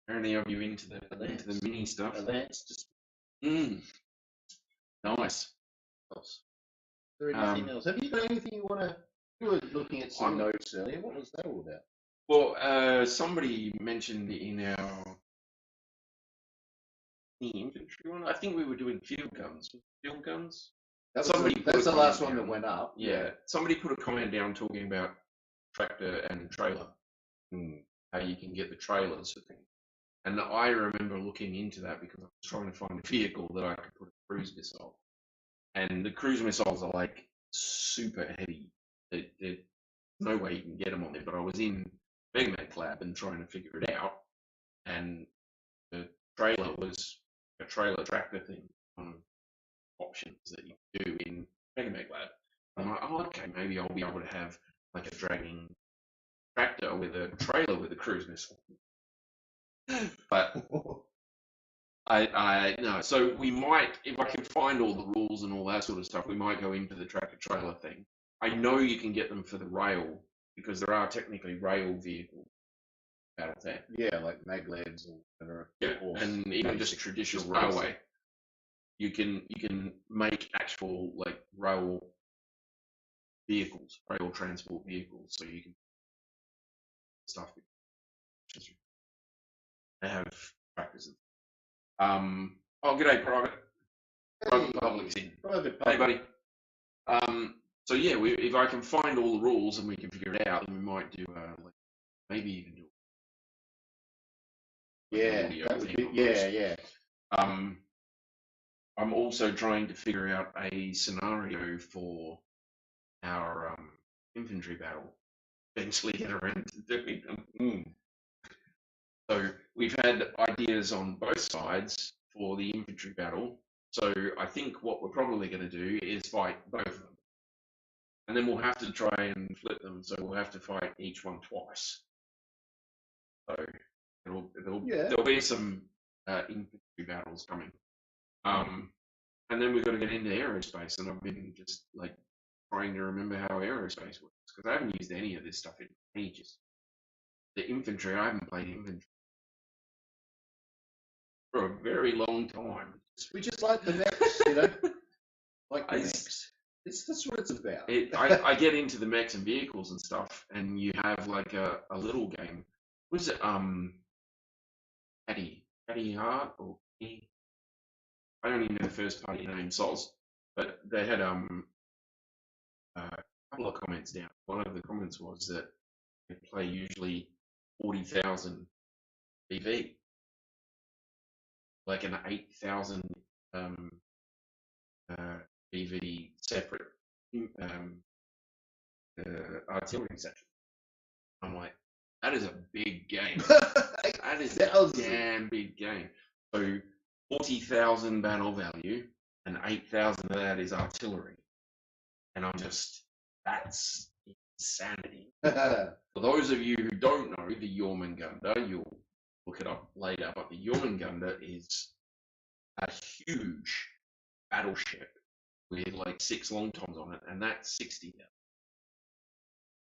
Apparently, are you into the mini stuff? A lance just. Nice. Is there anything else? Have you got anything you want to? You were looking at some notes earlier. What was that all about? Well, somebody mentioned in the infantry one. I think we were doing field guns. Field guns. That's Somebody the last one that went up. Yeah. Somebody put a comment down talking about tractor and trailer. How you can get the trailers for things. And I remember looking into that because I was trying to find a vehicle that I could put a cruise missile. And the cruise missiles are like super heavy. There's no way you can get them on there. But I was in Megamech Lab and trying to figure it out. And the trailer was a trailer tractor thing. Options that you can do in Megamech Lab. I'm like, oh, okay, maybe I'll be able to have like a dragging tractor with a trailer with a cruise missile. But I no, so we might, if I can find all the rules and all that sort of stuff, we might go into the tractor trailer thing. I know you can get them for the rail because there are technically rail vehicles. BattleTech. Yeah, like maglegs or whatever. Yeah, and even just traditional railway. You can make actual like rail vehicles, rail transport vehicles, so you can stuff. They have tractors. Oh, g'day, Private. Private Public's in. Private Hey, public. buddy. So yeah, if I can find all the rules and we can figure it out, then we might do like maybe even do like an Yeah, audio that would thing be. on Yeah, those. yeah. I'm also trying to figure out a scenario for our infantry battle. Eventually get around to doing them. So we've had ideas on both sides for the infantry battle. So I think what we're probably going to do is fight both of them. And then we'll have to try and flip them. So we'll have to fight each one twice. So Yeah. there'll be some infantry battles coming. And then we've got to get into aerospace. And I've been just like trying to remember how aerospace works because I haven't used any of this stuff in ages. The infantry, I haven't played infantry for a very long time. We just like the mechs, you know, like the I, mechs. That's what it's about. I get into the mechs and vehicles and stuff, and you have like a little game. Was it Paddy Hart or Paddy? I don't even know the first party name, Sols, but they had a couple of comments down. One of the comments was that they play usually 40,000 BV, like an 8,000 BV separate artillery section. I'm like, that is a big game. That is a damn big game. So 40,000 battle value and 8,000 of that is artillery. And I'm just, that's insanity. For those of you who don't know the Jormungandr, you'll look it up later, but the Jormungandr is a huge battleship with like 6 long toms on it, and that's 60,000.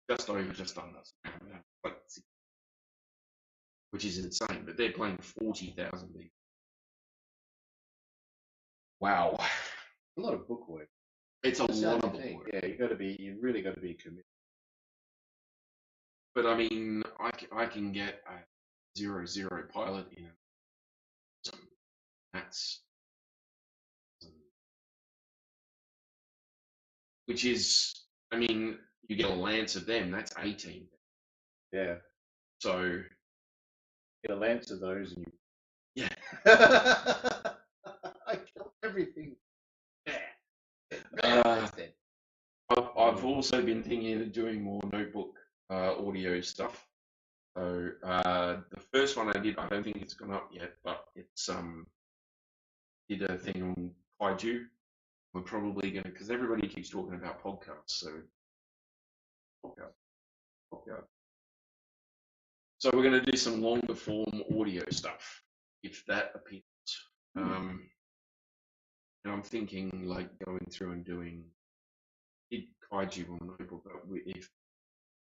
Just over, just under, like, which is insane. But they're playing 40,000 people. Wow, A lot of book work. it's a That's lot the of thing. work. Yeah, you really got to be committed. But I mean, I can get a 0-0 pilot in it. So that's, which is, I mean, you get a lance of them, that's 18. Yeah, So get a lance of those, and you. yeah, I kill everything. Uh, I've also been thinking of doing more notebook audio stuff. So the first one I did, I don't think it's gone up yet, but it's did a thing on kaiju. We're probably gonna, because everybody keeps talking about podcasts, so podcast. So we're gonna do some longer form audio stuff if that appeals. And I'm thinking like going through and doing kaiju on the notebook. But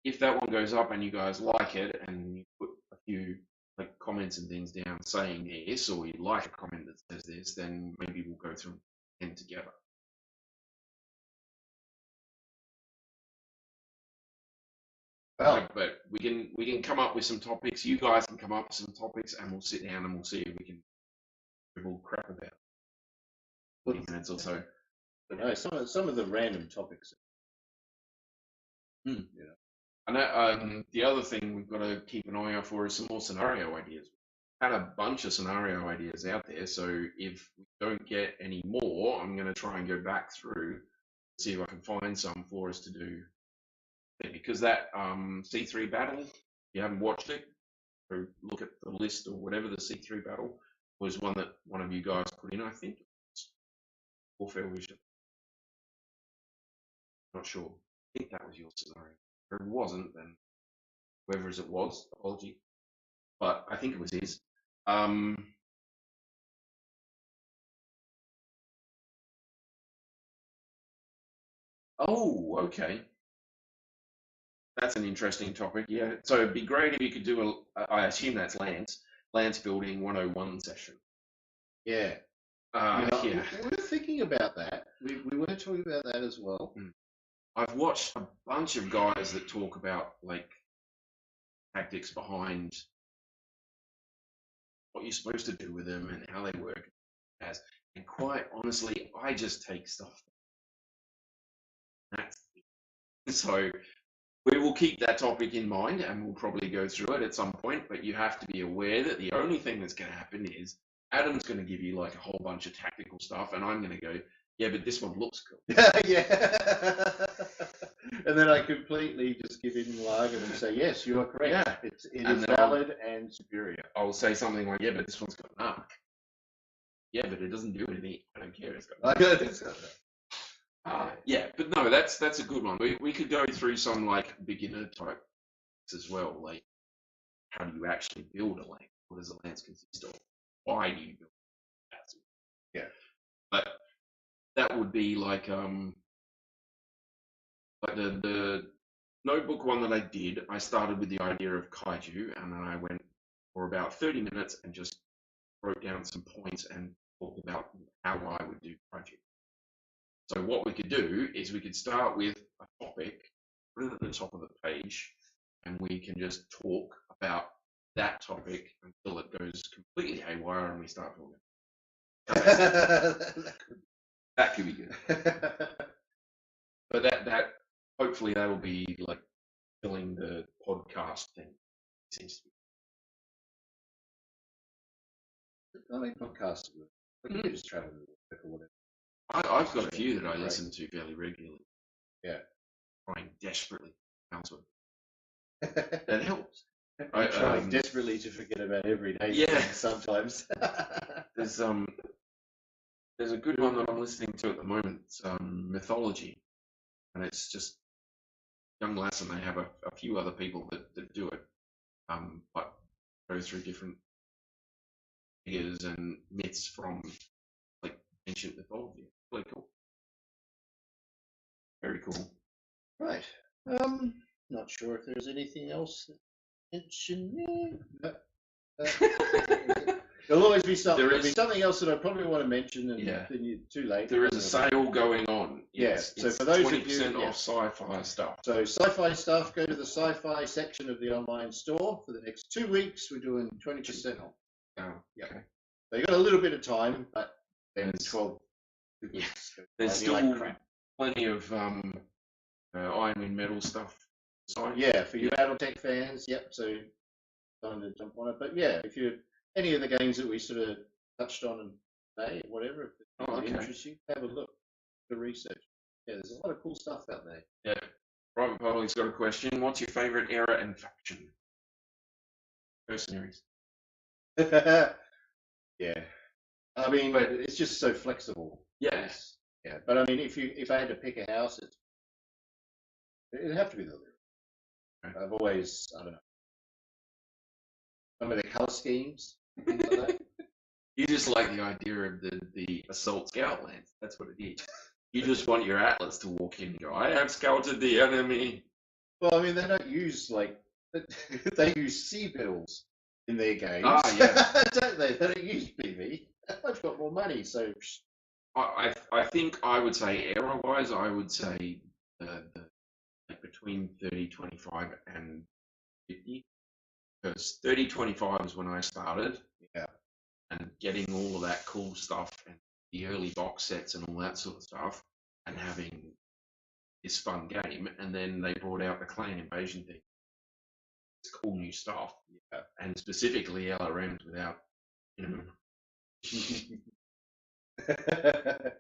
if that one goes up and you guys like it, and you put a few like comments and things down saying this, or you like a comment that says this, then maybe we'll go through and together. Well, But we can come up with some topics. You guys can come up with some topics, and we'll sit down and we'll see if we can dribble crap about 40 minutes or so. but no, some of the random topics. You know. And the other thing we've got to keep an eye out for is some more scenario ideas. Had a bunch of scenario ideas out there, so if we don't get any more, I'm going to try and go back through, see if I can find some for us to do. Because that C3 battle, if you haven't watched it, or look at the list or whatever, the C3 battle was one that one of you guys put in, I think. Warfare Vision. Not sure. I think that was your scenario. If it wasn't, then whoever it was, apology. But I think it was his. Oh, okay. That's an interesting topic. Yeah. So it'd be great if you could do I assume that's Lance building 101 session. Yeah. Yeah. We were thinking about that. We were talking about that as well. I've watched a bunch of guys that talk about like tactics behind what you're supposed to do with them and how they work. And quite honestly, I just take stuff. That's So we will keep that topic in mind and we'll probably go through it at some point, but you have to be aware that the only thing that's going to happen is Adam's going to give you like a whole bunch of tactical stuff and I'm going to go, yeah, but this one looks cool. Yeah. And then I completely just give in the argument and say, yes, you are correct. Yeah. It And is then valid and superior. I'll say something like, yeah, but this one's got an arc. Yeah, but it doesn't do anything. I don't care. It's got an I arc. don't think so. Yeah, but no, that's a good one. We could go through some like beginner type as well, like how do you actually build a lance? What does a lance consist of? Why do you build that? Yeah. But that would be like the notebook one that I did. I started with the idea of kaiju, and then I went for about 30 minutes and just wrote down some points and talked about how I would do kaiju. So what we could do is we could start with a topic, put it at the top of the page, and we can just talk about that topic until it goes completely haywire and we start talking. That could be good. But that hopefully that will be like filling the podcast thing. Seems to be. I mean, podcasts are good. But you just travel to work or whatever. I've got a few that I listen to fairly regularly. Yeah. Trying desperately to counsel. That helps. I'm trying desperately to forget about everyday things sometimes. There's a good one that I'm listening to at the moment. It's mythology, and it's just young lass, and they have a few other people that do it. But go through different figures and myths from like ancient mythology. Really cool. Very cool. Right. Not sure if there's anything else to mention. There'll always be something. There'll be something else that I probably want to mention, and then you're too late. There is a sale going on. Yes. So for those of you, 20% off sci-fi stuff. So sci-fi stuff, go to the sci-fi section of the online store. For the next 2 weeks, we're doing 20% off. Oh, yeah. Okay. So you've got a little bit of time, but then There's- 12. Yeah. There's still plenty of Iron Man metal stuff. Sorry. Yeah, for you BattleTech fans, yep. So time to jump on it. But yeah, if you any of the games that we sort of touched on today, whatever, if it interests you, have a look, the research. Yeah, there's a lot of cool stuff out there. Yeah. Private Public's got a question. What's your favourite era and faction? Mercenaries. Yeah. I mean, but it's just so flexible. Yes. Yeah. But I mean, if I had to pick a house, it'd have to be the Lyric. Right. I've always, I don't know, some of the color schemes. Things like that. You just like the idea of the assault scout lance. That's what it is. You just want your Atlas to walk in and go, I have scouted the enemy. Well, I mean, they don't use they use sea bills in their games. Ah, yeah. Don't they? They don't use PV. They've got more money, so. I think I would say era-wise, I would say like between 30, 25 and 50. Because 30, 25 is when I started. Yeah. And getting all of that cool stuff and the early box sets and all that sort of stuff and having this fun game. And then they brought out the clan invasion thing. It's cool new stuff. Yeah. And specifically LRMs without minimum.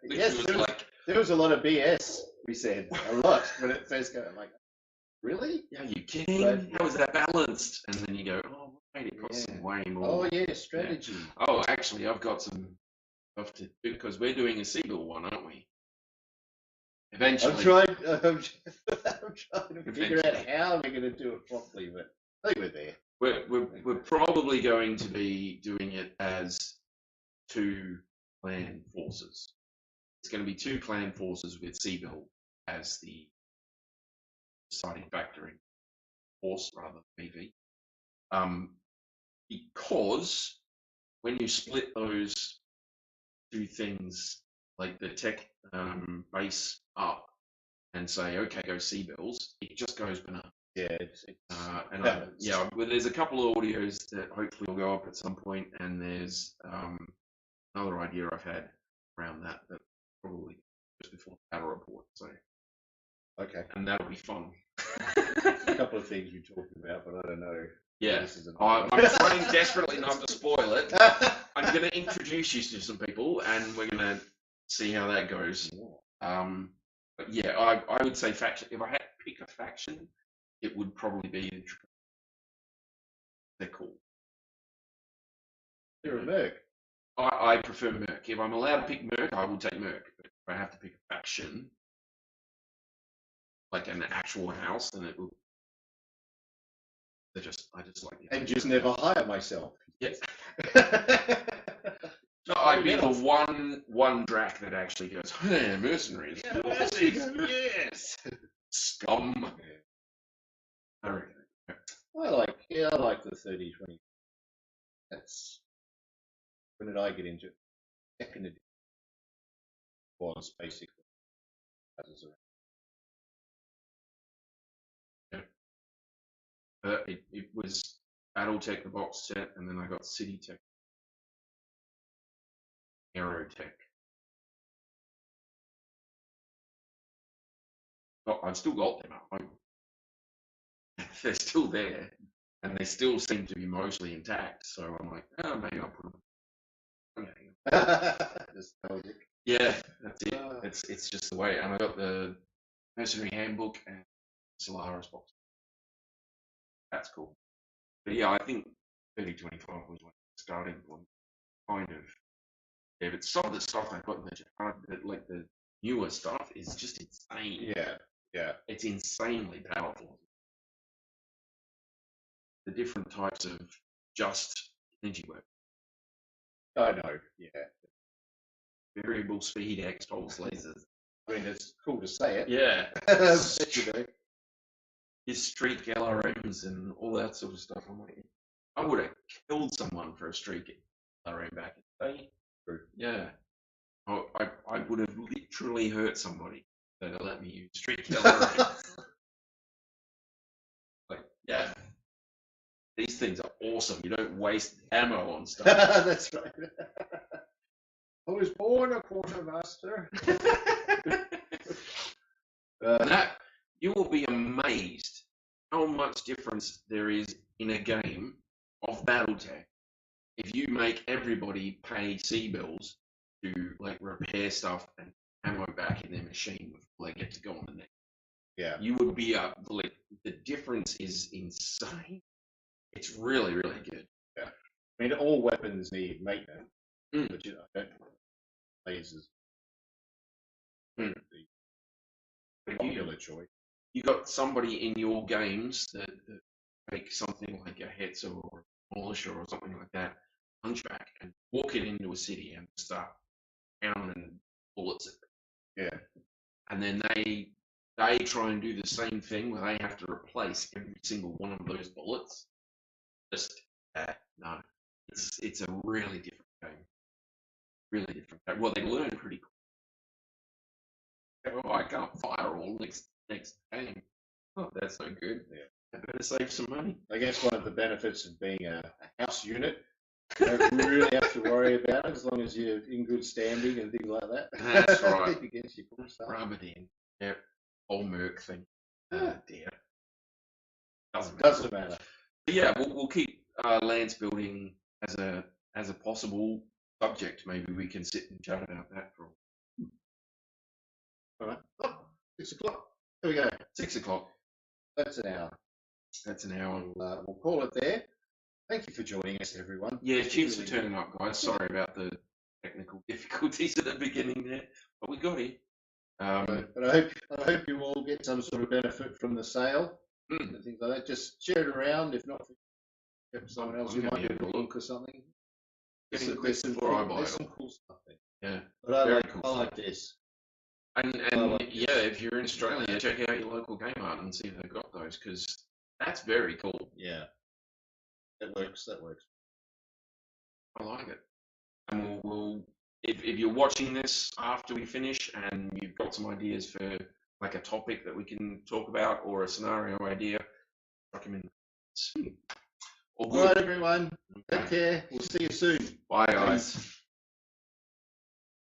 Yes, there was a lot of BS, we said. A lot when it first got like, really? Are you kidding? How is that balanced? And then you go, oh, wait, it costs some way more. Oh, yeah, strategy. Yeah. Oh, actually, I've got some stuff to do because we're doing a Seagull one, aren't we? Eventually. I'm trying to figure out how we're going to do it properly, but I think we're there. We're probably going to be doing it as 2 clan forces. It's going to be 2 clan forces with Seagull as the deciding factor in force rather than PV. Because when you split those 2 things, like the tech base up and say, okay, go Seabills, it just goes banana. Yeah. Well, there's a couple of audios that hopefully will go up at some point, and there's another idea I've had around that probably just before the battle report. So Okay. and that'll be fun. A couple of things we talked about, but I don't know. Yeah, This is I'm trying desperately not to spoil it. I'm going to introduce you to some people, and we're going to see how that goes. But yeah, I would say faction. If I had to pick a faction, it would probably be they're cool. You're a merc. I prefer Merc. If I'm allowed to pick Merc, I will take Merc. But if I have to pick a faction, like an actual house, then it will. I just like the And just never hire myself. Yes. No, I'd be the one drac that actually goes, hey, mercenaries. Yes. Scum. I reckon. I like the 30-20. That's when did I get into it? Second edition was basically houses around. It was BattleTech, the box set, and then I got CityTech, Aerotech. Oh, I've still got them at home. They're still there, and they still seem to be mostly intact. So I'm like, oh, maybe I'll put them. Nostalgic. Yeah, that's it. It's just the way. And I got the Mercenary Handbook and Solaris box. That's cool. But yeah, I think 3025 was like the starting point. Kind of. Yeah, but some of the stuff I've got in the Japan, like the newer stuff, is just insane. Yeah. It's insanely powerful. The different types of just energy work. I know. Yeah. Variable speed X pulse lasers. I mean, it's cool to say it. Yeah. But, you know. His streak LRMs and all that sort of stuff. I'm like, I would have killed someone for a streak LRM back in the day. True. Yeah. I would have literally hurt somebody that let me use streak LRMs. Like, yeah. These things are awesome. You don't waste ammo on stuff. That's right. I was born a quartermaster. That you will be amazed how much difference there is in a game of BattleTech if you make everybody pay C-bills to like repair stuff and ammo back in their machine before they get to go on the next. Yeah. You would be like the difference is insane. It's really, really good. Yeah. I mean, all weapons need maintenance, but you know, don't lasers. The popular choice. You got somebody in your games that make something like a Hetzer or a Demolisher or something like that, hunchback, and walk it into a city and start pounding bullets at them. Yeah. And then they try and do the same thing where they have to replace every single one of those bullets. Just no. It's a really different game. Really different game. Well, they learn pretty quick. Oh, I can't fire all next game. Oh, that's no good. Yeah. I better save some money. I guess one of the benefits of being a house unit, you don't really have to worry about it as long as you're in good standing and things like that. That's right. Against your cool stuff. Rub it in. Yep. Whole Merc thing. Oh dear. Doesn't matter. But yeah, we'll keep lance building as a possible subject. Maybe we can sit and chat about that for All right. Oh, 6 o'clock. There we go. 6 o'clock. That's an hour. That's an hour. We'll call it there. Thank you for joining us, everyone. Yeah, cheers for turning up, guys. Sorry about the technical difficulties at the beginning there, but we got it. But I hope you all get some sort of benefit from the sale and things like that. Just share it around, if not for someone else who might have a look or something. There's some cool stuff there. Yeah, but I cool like this. And yeah, if you're in Australia, check out your local Game Art and see if they've got those, because that's very cool. Yeah, that works. I like it. And we'll if you're watching this after we finish and you've got some ideas for like a topic that we can talk about or a scenario idea, recommend. All right, everyone. Take care. We'll see you soon. Bye, guys.